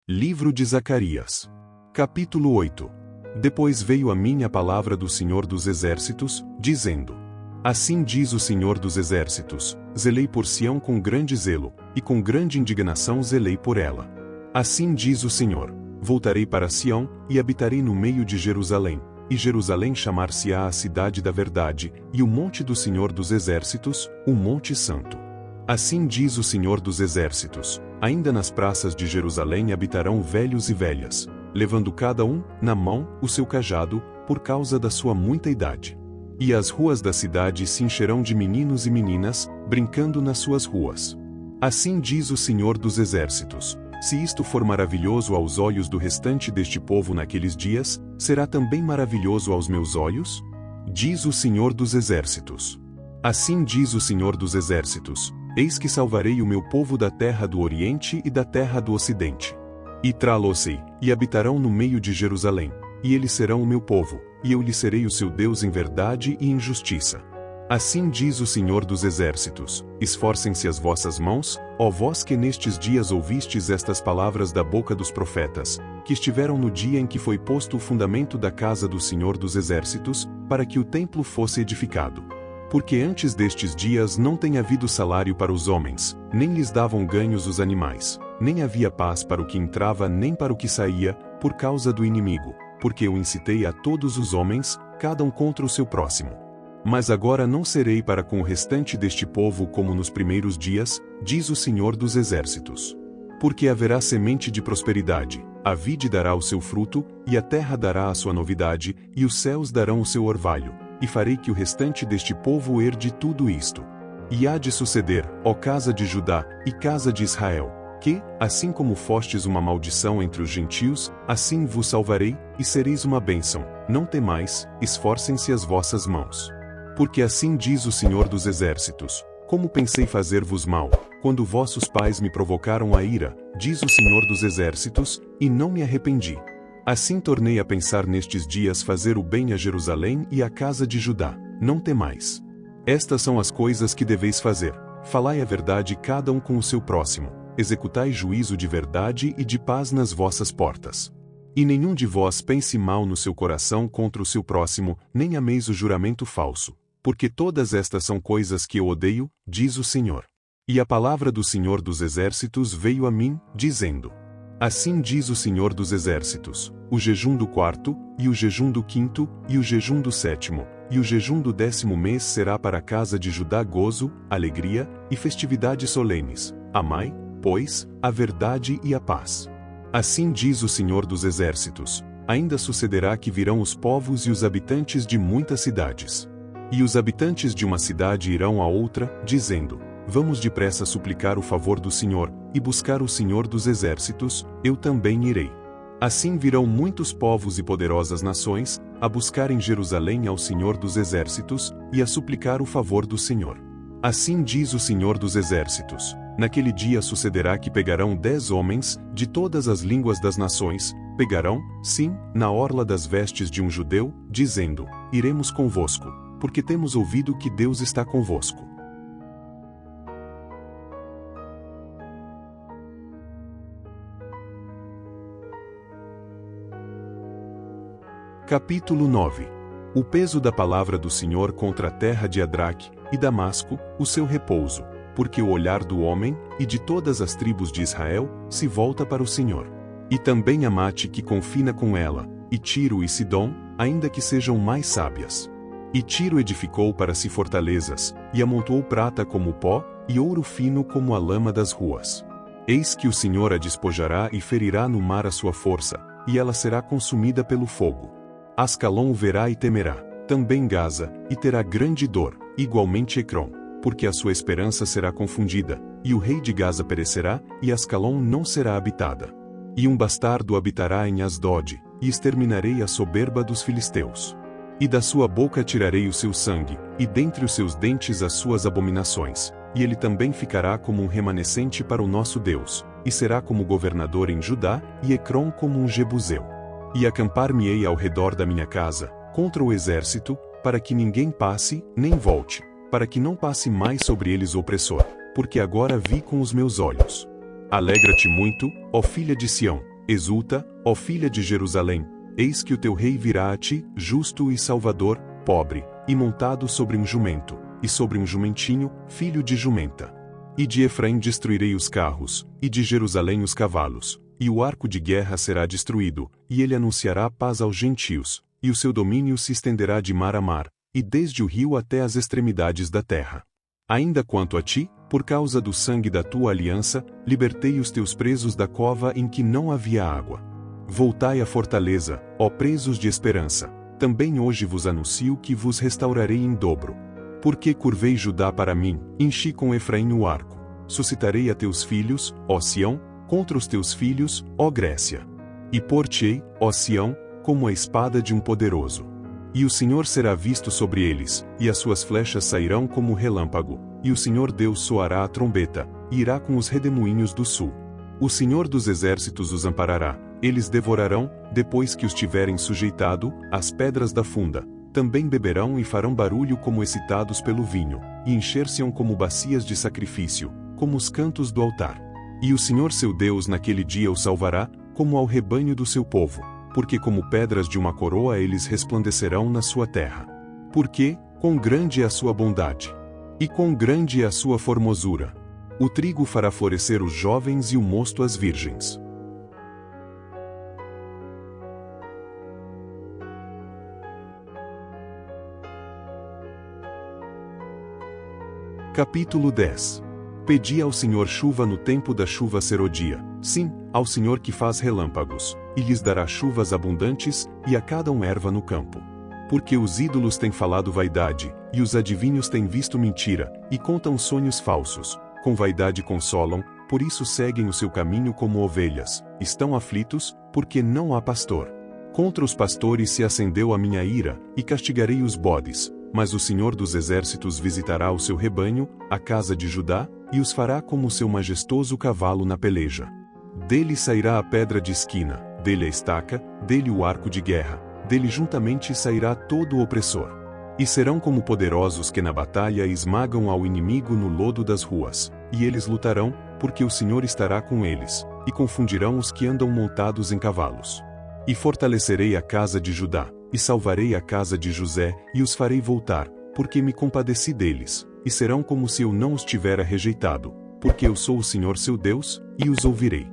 Livro de Zacarias. Capítulo 8. Depois veio a mim a palavra do Senhor dos Exércitos, dizendo: Assim diz o Senhor dos Exércitos: zelei por Sião com grande zelo, e com grande indignação zelei por ela. Assim diz o Senhor: voltarei para Sião, e habitarei no meio de Jerusalém, e Jerusalém chamar-se-á a cidade da verdade, e o monte do Senhor dos Exércitos, o monte santo. Assim diz o Senhor dos Exércitos: ainda nas praças de Jerusalém habitarão velhos e velhas, levando cada um, na mão, o seu cajado, por causa da sua muita idade. E as ruas da cidade se encherão de meninos e meninas, brincando nas suas ruas. Assim diz o Senhor dos Exércitos: se isto for maravilhoso aos olhos do restante deste povo naqueles dias, será também maravilhoso aos meus olhos? Diz o Senhor dos Exércitos. Assim diz o Senhor dos Exércitos: eis que salvarei o meu povo da terra do Oriente e da terra do Ocidente. E trá-los-ei, e habitarão no meio de Jerusalém, e eles serão o meu povo, e eu lhes serei o seu Deus em verdade e em justiça. Assim diz o Senhor dos Exércitos: esforcem-se as vossas mãos, ó vós que nestes dias ouvistes estas palavras da boca dos profetas, que estiveram no dia em que foi posto o fundamento da casa do Senhor dos Exércitos, para que o templo fosse edificado. Porque antes destes dias não tem havido salário para os homens, nem lhes davam ganhos os animais, nem havia paz para o que entrava nem para o que saía, por causa do inimigo, porque eu incitei a todos os homens, cada um contra o seu próximo. Mas agora não serei para com o restante deste povo como nos primeiros dias, diz o Senhor dos Exércitos. Porque haverá semente de prosperidade, a vide dará o seu fruto, e a terra dará a sua novidade, e os céus darão o seu orvalho. E farei que o restante deste povo herde tudo isto. E há de suceder, ó casa de Judá, e casa de Israel, que, assim como fostes uma maldição entre os gentios, assim vos salvarei, e sereis uma bênção. Não temais, esforcem-se as vossas mãos. Porque assim diz o Senhor dos Exércitos: como pensei fazer-vos mal, quando vossos pais me provocaram a ira, diz o Senhor dos Exércitos, e não me arrependi. Assim tornei a pensar nestes dias fazer o bem a Jerusalém e à casa de Judá. Não temais. Estas são as coisas que deveis fazer: falai a verdade cada um com o seu próximo, executai juízo de verdade e de paz nas vossas portas. E nenhum de vós pense mal no seu coração contra o seu próximo, nem ameis o juramento falso, porque todas estas são coisas que eu odeio, diz o Senhor. E a palavra do Senhor dos Exércitos veio a mim, dizendo: assim diz o Senhor dos Exércitos: o jejum do 4º, e o jejum do 5º, e o jejum do 7º, e o jejum do 10º mês será para a casa de Judá gozo, alegria, e festividades solenes. Amai, pois, a verdade e a paz. Assim diz o Senhor dos Exércitos: ainda sucederá que virão os povos e os habitantes de muitas cidades. E os habitantes de uma cidade irão a outra, dizendo: vamos depressa suplicar o favor do Senhor, e buscar o Senhor dos Exércitos, eu também irei. Assim virão muitos povos e poderosas nações, a buscar em Jerusalém ao Senhor dos Exércitos, e a suplicar o favor do Senhor. Assim diz o Senhor dos Exércitos: naquele dia sucederá que pegarão 10 homens, de todas as línguas das nações, pegarão, sim, na orla das vestes de um judeu, dizendo: iremos convosco, porque temos ouvido que Deus está convosco. Capítulo 9. O peso da palavra do Senhor contra a terra de Adraque, e Damasco, o seu repouso, porque o olhar do homem, e de todas as tribos de Israel, se volta para o Senhor. E também Amate que confina com ela, e Tiro e Sidom, ainda que sejam mais sábias. E Tiro edificou para si fortalezas, e amontoou prata como o pó, e ouro fino como a lama das ruas. Eis que o Senhor a despojará e ferirá no mar a sua força, e ela será consumida pelo fogo. Ascalon o verá e temerá, também Gaza, e terá grande dor, igualmente Ecrom, porque a sua esperança será confundida, e o rei de Gaza perecerá, e Ascalon não será habitada. E um bastardo habitará em Asdod, e exterminarei a soberba dos filisteus. E da sua boca tirarei o seu sangue, e dentre os seus dentes as suas abominações, e ele também ficará como um remanescente para o nosso Deus, e será como governador em Judá, e Ecrom como um jebuseu. E acampar-me-ei ao redor da minha casa, contra o exército, para que ninguém passe, nem volte, para que não passe mais sobre eles o opressor, porque agora vi com os meus olhos. Alegra-te muito, ó filha de Sião, exulta, ó filha de Jerusalém, eis que o teu rei virá a ti, justo e salvador, pobre, e montado sobre um jumento, e sobre um jumentinho, filho de jumenta. E de Efraim destruirei os carros, e de Jerusalém os cavalos, e o arco de guerra será destruído, e ele anunciará paz aos gentios, e o seu domínio se estenderá de mar a mar, e desde o rio até as extremidades da terra. Ainda quanto a ti, por causa do sangue da tua aliança, libertei os teus presos da cova em que não havia água. Voltai à fortaleza, ó presos de esperança, também hoje vos anuncio que vos restaurarei em dobro. Porque curvei Judá para mim, enchi com Efraim o arco. Suscitarei a teus filhos, ó Sião, contra os teus filhos, ó Grécia. E por-te-ei, ó Sião, como a espada de um poderoso. E o Senhor será visto sobre eles, e as suas flechas sairão como relâmpago, e o Senhor Deus soará a trombeta, e irá com os redemoinhos do sul. O Senhor dos exércitos os amparará, eles devorarão, depois que os tiverem sujeitado, as pedras da funda. Também beberão e farão barulho como excitados pelo vinho, e encher-se-ão como bacias de sacrifício, como os cantos do altar. E o Senhor seu Deus naquele dia os salvará, como ao rebanho do seu povo, porque como pedras de uma coroa eles resplandecerão na sua terra. Porque, quão grande é a sua bondade, e quão grande é a sua formosura. O trigo fará florescer os jovens e o mosto as virgens. Capítulo 10. Pedi ao Senhor chuva no tempo da chuva serodia, sim, ao Senhor que faz relâmpagos, e lhes dará chuvas abundantes, e a cada um erva no campo. Porque os ídolos têm falado vaidade, e os adivinhos têm visto mentira, e contam sonhos falsos, com vaidade consolam, por isso seguem o seu caminho como ovelhas, estão aflitos, porque não há pastor. Contra os pastores se acendeu a minha ira, e castigarei os bodes. Mas o Senhor dos exércitos visitará o seu rebanho, a casa de Judá, e os fará como o seu majestoso cavalo na peleja. Dele sairá a pedra de esquina, dele a estaca, dele o arco de guerra, dele juntamente sairá todo o opressor. E serão como poderosos que na batalha esmagam ao inimigo no lodo das ruas, e eles lutarão, porque o Senhor estará com eles, e confundirão os que andam montados em cavalos. E fortalecerei a casa de Judá, e salvarei a casa de José, e os farei voltar, porque me compadeci deles, e serão como se eu não os tivera rejeitado, porque eu sou o Senhor seu Deus, e os ouvirei.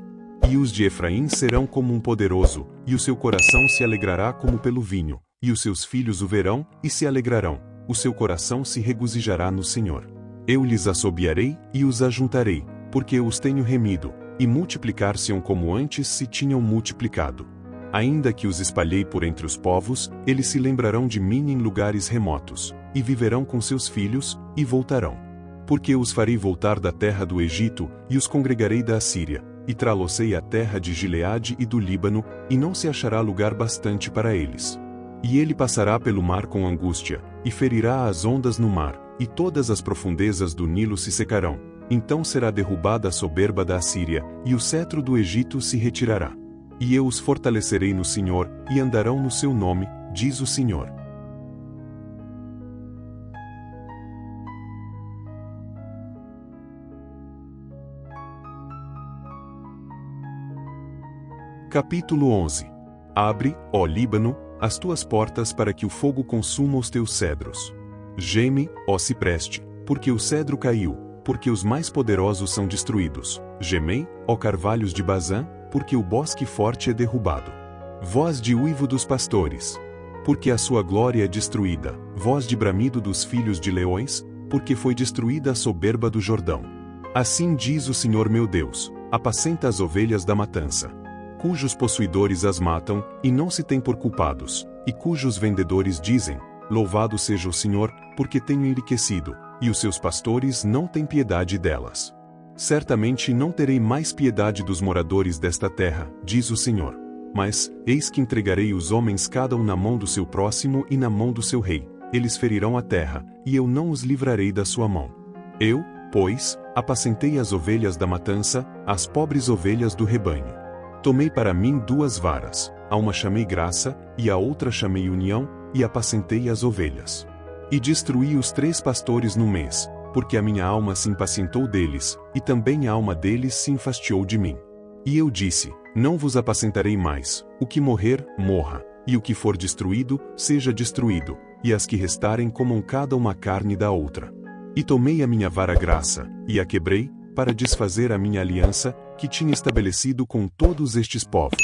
E os de Efraim serão como um poderoso, e o seu coração se alegrará como pelo vinho, e os seus filhos o verão, e se alegrarão, o seu coração se regozijará no Senhor. Eu lhes assobiarei, e os ajuntarei, porque eu os tenho remido, e multiplicar-se-ão como antes se tinham multiplicado. Ainda que os espalhei por entre os povos, eles se lembrarão de mim em lugares remotos, e viverão com seus filhos, e voltarão. Porque os farei voltar da terra do Egito, e os congregarei da Assíria, e tralocei a terra de Gileade e do Líbano, e não se achará lugar bastante para eles. E ele passará pelo mar com angústia, e ferirá as ondas no mar, e todas as profundezas do Nilo se secarão. Então será derrubada a soberba da Assíria, e o cetro do Egito se retirará. E eu os fortalecerei no Senhor, e andarão no seu nome, diz o Senhor. Capítulo 11. Abre, ó Líbano, as tuas portas para que o fogo consuma os teus cedros. Geme, ó cipreste, porque o cedro caiu, porque os mais poderosos são destruídos. Gemei, ó carvalhos de Bazã, porque o bosque forte é derrubado. Voz de uivo dos pastores, porque a sua glória é destruída. Voz de bramido dos filhos de leões, porque foi destruída a soberba do Jordão. Assim diz o Senhor meu Deus: apacenta as ovelhas da matança, cujos possuidores as matam, e não se têm por culpados, e cujos vendedores dizem: louvado seja o Senhor, porque tenho enriquecido, e os seus pastores não têm piedade delas. Certamente não terei mais piedade dos moradores desta terra, diz o Senhor. Mas, eis que entregarei os homens cada um na mão do seu próximo e na mão do seu rei. Eles ferirão a terra, e eu não os livrarei da sua mão. Eu, pois, apacentei as ovelhas da matança, as pobres ovelhas do rebanho. Tomei para mim 2 varas, a uma chamei graça, e a outra chamei união, e apacentei as ovelhas. E destruí os 3 pastores no mês, porque a minha alma se impacientou deles, e também a alma deles se enfastiou de mim. E eu disse: Não vos apacentarei mais, o que morrer, morra, e o que for destruído, seja destruído, e as que restarem comam cada uma carne da outra. E tomei a minha vara graça, e a quebrei, para desfazer a minha aliança, que tinha estabelecido com todos estes povos.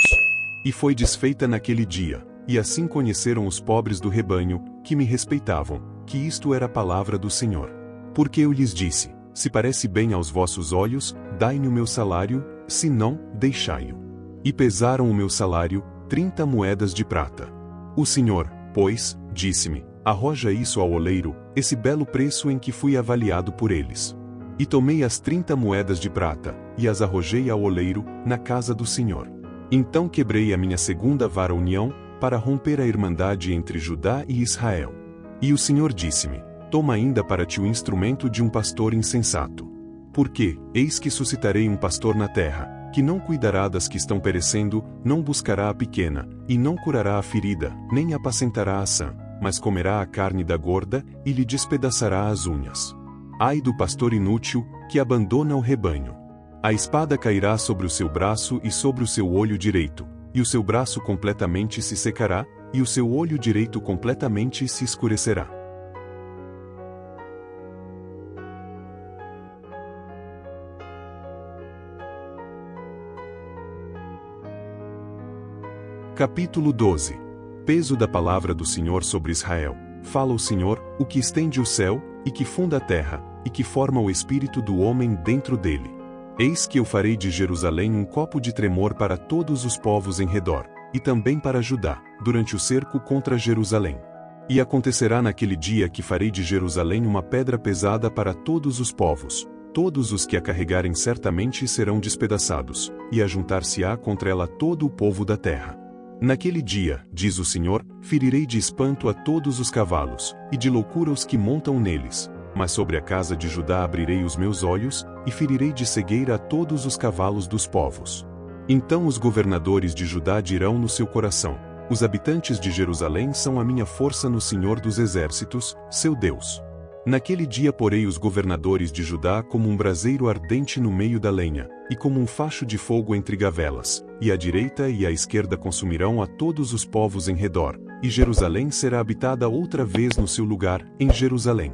E foi desfeita naquele dia, e assim conheceram os pobres do rebanho, que me respeitavam, que isto era a palavra do Senhor. Porque eu lhes disse: se parece bem aos vossos olhos, dai-me o meu salário, se não, deixai-o. E pesaram o meu salário, 30 moedas de prata. O Senhor, pois, disse-me: arroja isso ao oleiro, esse belo preço em que fui avaliado por eles. E tomei as 30 moedas de prata, e as arrojei ao oleiro, na casa do Senhor. Então quebrei a minha segunda vara união, para romper a irmandade entre Judá e Israel. E o Senhor disse-me: toma ainda para ti o instrumento de um pastor insensato. Porque, eis que suscitarei um pastor na terra, que não cuidará das que estão perecendo, não buscará a pequena, e não curará a ferida, nem apacentará a sã, mas comerá a carne da gorda, e lhe despedaçará as unhas. Ai do pastor inútil, que abandona o rebanho. A espada cairá sobre o seu braço e sobre o seu olho direito, e o seu braço completamente se secará, e o seu olho direito completamente se escurecerá. Capítulo 12. Peso da palavra do Senhor sobre Israel. Fala o Senhor, o que estende o céu, e que funda a terra, e que forma o espírito do homem dentro dele. Eis que eu farei de Jerusalém um copo de tremor para todos os povos em redor, e também para Judá, durante o cerco contra Jerusalém. E acontecerá naquele dia que farei de Jerusalém uma pedra pesada para todos os povos. Todos os que a carregarem certamente serão despedaçados, e ajuntar-se-á contra ela todo o povo da terra. Naquele dia, diz o Senhor, ferirei de espanto a todos os cavalos, e de loucura os que montam neles. Mas sobre a casa de Judá abrirei os meus olhos, e ferirei de cegueira a todos os cavalos dos povos. Então os governadores de Judá dirão no seu coração: os habitantes de Jerusalém são a minha força no Senhor dos exércitos, seu Deus. Naquele dia porei os governadores de Judá como um braseiro ardente no meio da lenha, e como um facho de fogo entre gavelas, e a direita e a esquerda consumirão a todos os povos em redor, e Jerusalém será habitada outra vez no seu lugar, em Jerusalém.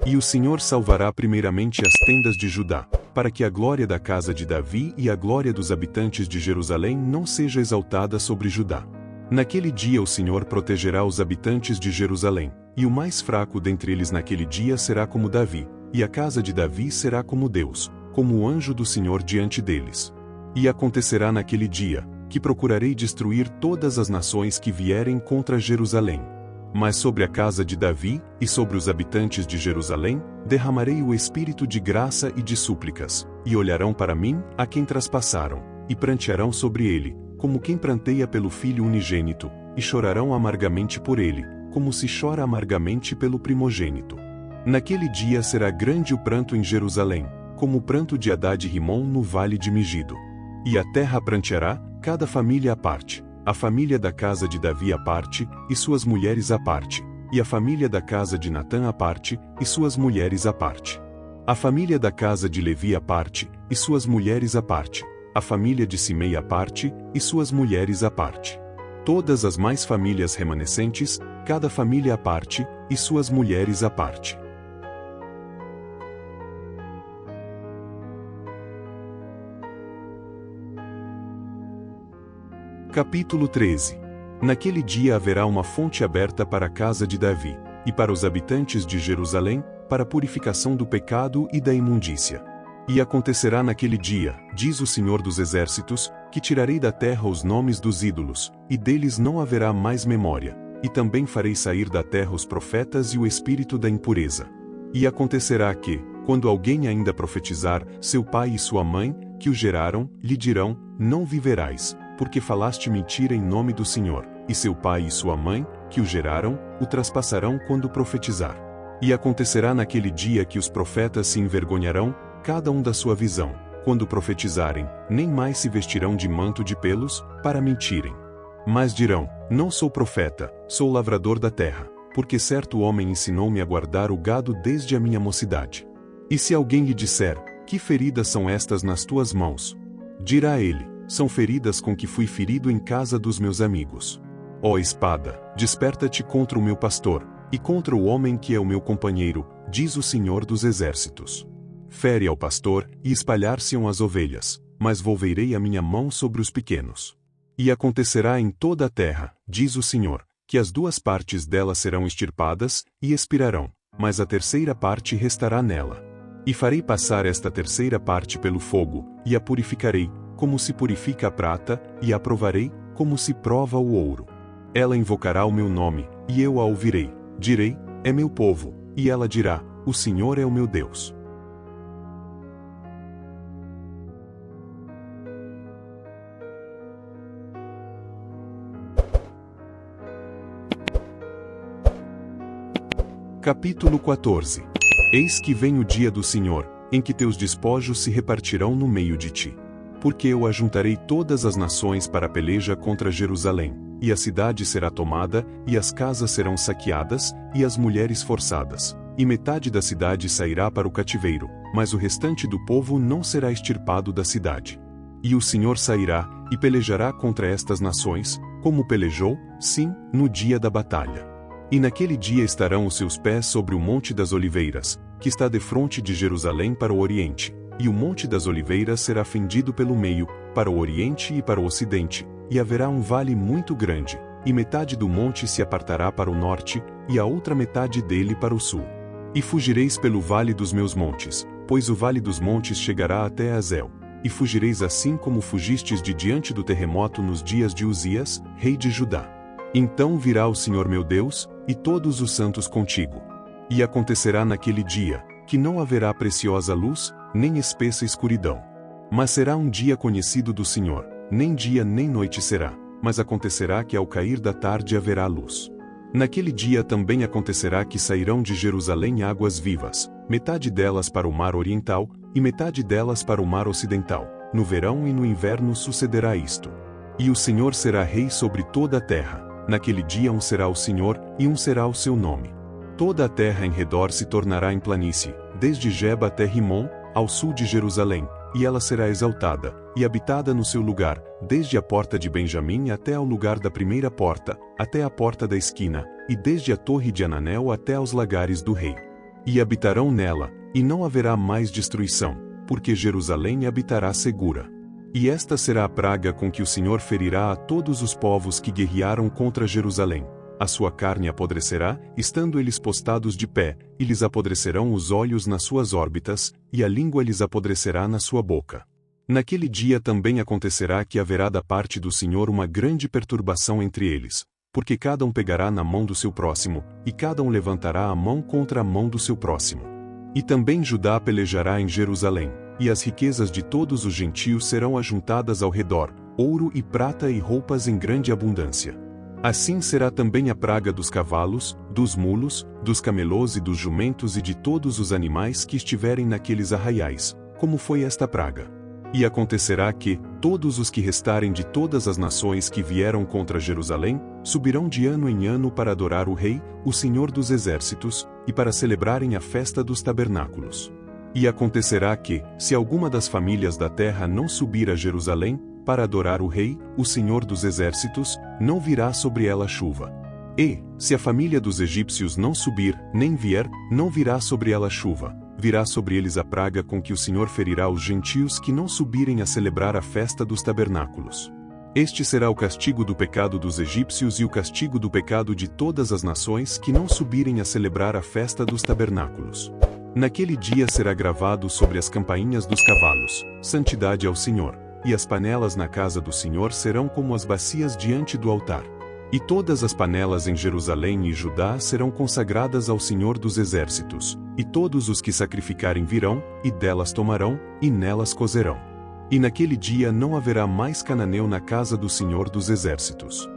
E o Senhor salvará primeiramente as tendas de Judá, para que a glória da casa de Davi e a glória dos habitantes de Jerusalém não seja exaltada sobre Judá. Naquele dia o Senhor protegerá os habitantes de Jerusalém, e o mais fraco dentre eles naquele dia será como Davi, e a casa de Davi será como Deus, como o anjo do Senhor diante deles. E acontecerá naquele dia, que procurarei destruir todas as nações que vierem contra Jerusalém. Mas sobre a casa de Davi, e sobre os habitantes de Jerusalém, derramarei o espírito de graça e de súplicas, e olharão para mim, a quem traspassaram, e prantearão sobre ele, como quem pranteia pelo filho unigênito, e chorarão amargamente por ele, como se chora amargamente pelo primogênito. Naquele dia será grande o pranto em Jerusalém, como o pranto de Hadad e Rimom no vale de Megido. E a terra pranteará, cada família à parte, a família da casa de Davi à parte, e suas mulheres à parte, e a família da casa de Natã à parte, e suas mulheres à parte. A família da casa de Levi à parte, e suas mulheres à parte, a família de Simei à parte, e suas mulheres à parte. Todas as mais famílias remanescentes, cada família à parte, e suas mulheres à parte. Capítulo 13. Naquele dia haverá uma fonte aberta para a casa de Davi, e para os habitantes de Jerusalém, para a purificação do pecado e da imundícia. E acontecerá naquele dia, diz o Senhor dos exércitos, que tirarei da terra os nomes dos ídolos, e deles não haverá mais memória, e também farei sair da terra os profetas e o espírito da impureza. E acontecerá que, quando alguém ainda profetizar, seu pai e sua mãe, que o geraram, lhe dirão: não viverás, porque falaste mentira em nome do Senhor, e seu pai e sua mãe, que o geraram, o traspassarão quando profetizar. E acontecerá naquele dia que os profetas se envergonharão, cada um da sua visão, quando profetizarem, nem mais se vestirão de manto de pelos, para mentirem. Mas dirão: não sou profeta, sou lavrador da terra, porque certo homem ensinou-me a guardar o gado desde a minha mocidade. E se alguém lhe disser: que feridas são estas nas tuas mãos? Dirá ele: são feridas com que fui ferido em casa dos meus amigos. Ó espada, desperta-te contra o meu pastor, e contra o homem que é o meu companheiro, diz o Senhor dos Exércitos. Fere ao pastor, e espalhar-se-ão as ovelhas, mas volverei a minha mão sobre os pequenos. E acontecerá em toda a terra, diz o Senhor, que as 2 partes dela serão extirpadas, e expirarão, mas a terceira parte restará nela. E farei passar esta terceira parte pelo fogo, e a purificarei, como se purifica a prata, e a provarei, como se prova o ouro. Ela invocará o meu nome, e eu a ouvirei. Direi, é meu povo, e ela dirá, o Senhor é o meu Deus. Capítulo 14. Eis que vem o dia do Senhor, em que teus despojos se repartirão no meio de ti. Porque eu ajuntarei todas as nações para a peleja contra Jerusalém, e a cidade será tomada, e as casas serão saqueadas, e as mulheres forçadas. E metade da cidade sairá para o cativeiro, mas o restante do povo não será extirpado da cidade. E o Senhor sairá, e pelejará contra estas nações, como pelejou, sim, no dia da batalha. E naquele dia estarão os seus pés sobre o Monte das Oliveiras, que está defronte de Jerusalém para o oriente, e o Monte das Oliveiras será fendido pelo meio, para o oriente e para o ocidente, e haverá um vale muito grande, e metade do monte se apartará para o norte, e a outra metade dele para o sul. E fugireis pelo vale dos meus montes, pois o vale dos montes chegará até Azel, e fugireis assim como fugistes de diante do terremoto nos dias de Uzias, rei de Judá. Então virá o Senhor meu Deus, e todos os santos contigo. E acontecerá naquele dia, que não haverá preciosa luz, nem espessa escuridão. Mas será um dia conhecido do Senhor, nem dia nem noite será, mas acontecerá que ao cair da tarde haverá luz. Naquele dia também acontecerá que sairão de Jerusalém águas vivas, metade delas para o mar oriental, e metade delas para o mar ocidental. No verão e no inverno sucederá isto. E o Senhor será rei sobre toda a terra. Naquele dia um será o Senhor, e um será o seu nome. Toda a terra em redor se tornará em planície, desde Geba até Rimon, ao sul de Jerusalém, e ela será exaltada, e habitada no seu lugar, desde a porta de Benjamim até ao lugar da primeira porta, até a porta da esquina, e desde a torre de Ananel até aos lagares do rei. E habitarão nela, e não haverá mais destruição, porque Jerusalém habitará segura. E esta será a praga com que o Senhor ferirá a todos os povos que guerrearam contra Jerusalém. A sua carne apodrecerá, estando eles postados de pé, e lhes apodrecerão os olhos nas suas órbitas, e a língua lhes apodrecerá na sua boca. Naquele dia também acontecerá que haverá da parte do Senhor uma grande perturbação entre eles, porque cada um pegará na mão do seu próximo, e cada um levantará a mão contra a mão do seu próximo. E também Judá pelejará em Jerusalém, e as riquezas de todos os gentios serão ajuntadas ao redor, ouro e prata e roupas em grande abundância. Assim será também a praga dos cavalos, dos mulos, dos camelôs e dos jumentos e de todos os animais que estiverem naqueles arraiais, como foi esta praga. E acontecerá que, todos os que restarem de todas as nações que vieram contra Jerusalém, subirão de ano em ano para adorar o Rei, o Senhor dos Exércitos, e para celebrarem a festa dos tabernáculos. E acontecerá que, se alguma das famílias da terra não subir a Jerusalém, para adorar o Rei, o Senhor dos Exércitos, não virá sobre ela chuva. E, se a família dos egípcios não subir, nem vier, não virá sobre ela chuva. Virá sobre eles a praga com que o Senhor ferirá os gentios que não subirem a celebrar a festa dos tabernáculos. Este será o castigo do pecado dos egípcios e o castigo do pecado de todas as nações que não subirem a celebrar a festa dos tabernáculos. Naquele dia será gravado sobre as campainhas dos cavalos, santidade ao Senhor, e as panelas na casa do Senhor serão como as bacias diante do altar. E todas as panelas em Jerusalém e Judá serão consagradas ao Senhor dos Exércitos, e todos os que sacrificarem virão, e delas tomarão, e nelas cozerão. E naquele dia não haverá mais cananeu na casa do Senhor dos Exércitos.